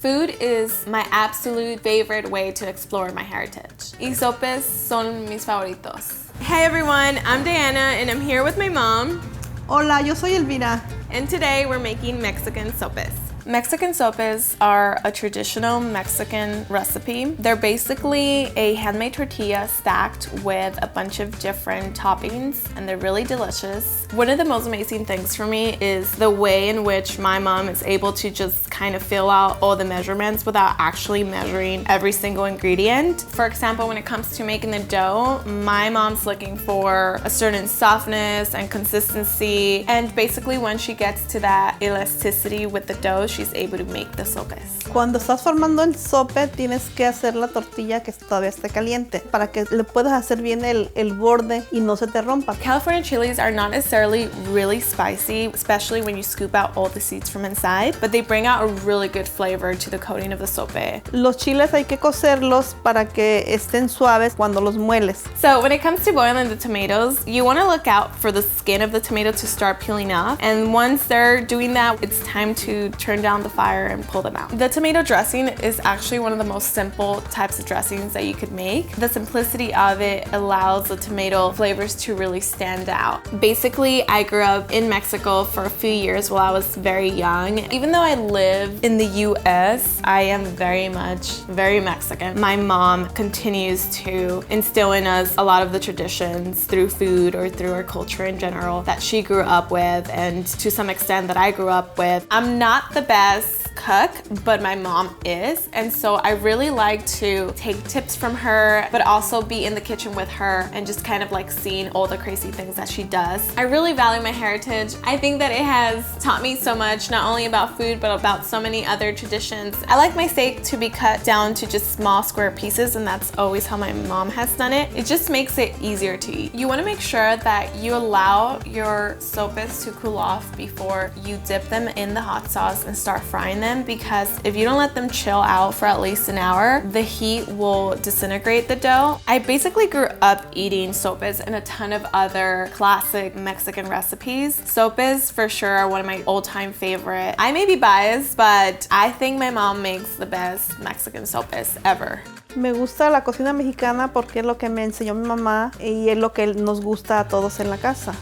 Food is my absolute favorite way to explore my heritage. Y sopes son mis favoritos. Hey everyone, I'm Diana and I'm here with my mom. Hola, yo soy Elvira. And today we're making Mexican sopes. Mexican sopes are a traditional Mexican recipe. They're basically a handmade tortilla stacked with a bunch of different toppings, and they're really delicious. One of the most amazing things for me is the way in which my mom is able to just kind of fill out all the measurements without actually measuring every single ingredient. For example, when it comes to making the dough, my mom's looking for a certain softness and consistency, and basically when she gets to that elasticity with the dough, she's able to make the sopes. Cuando estás formando el sope, tienes que hacer la tortilla que todavía esté caliente para que le puedas hacer bien el borde y no se te rompa. California chilies are not necessarily really spicy, especially when you scoop out all the seeds from inside, but they bring out a really good flavor to the coating of the sope. Los chiles hay que cocerlos para que estén suaves cuando los mueles. So when it comes to boiling the tomatoes, you want to look out for the skin of the tomato to start peeling off, and once they're doing that, it's time to turn down the fire and pull them out. The tomato dressing is actually one of the most simple types of dressings that you could make. The simplicity of it allows the tomato flavors to really stand out. Basically, I grew up in Mexico for a few years while I was very young. Even though I live in the US, I am very Mexican. My mom continues to instill in us a lot of the traditions through food or through our culture in general that she grew up with, and to some extent that I grew up with. I'm not the best cook, but my mom is, and so I really like to take tips from her, but also be in the kitchen with her and just kind of like seeing all the crazy things that she does. I really value my heritage. I think that it has taught me so much, not only about food, but about so many other traditions. I like my steak to be cut down to just small square pieces, and that's always how my mom has done it. It just makes it easier to eat. You want to make sure that you allow your sopes to cool off before you dip them in the hot sauce and start frying them, because if you don't let them chill out for at least an hour, the heat will disintegrate the dough. I basically grew up eating sopes and a ton of other classic Mexican recipes. Sopes for sure are one of my all-time favorite. I may be biased, but I think my mom makes the best Mexican sopes ever. Me gusta la cocina mexicana porque es lo que me enseñó mi mamá y es lo que nos gusta a todos en la casa.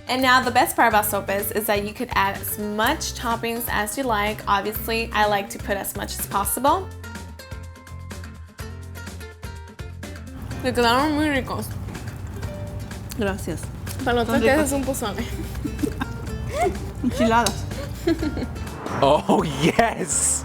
And now the best part about sopes is that you could add as much toppings as you like. Obviously, I like to put as much as possible. Me quedaron muy ricos. Gracias. Para nosotros que es un pozole. Enchiladas. Oh, yes!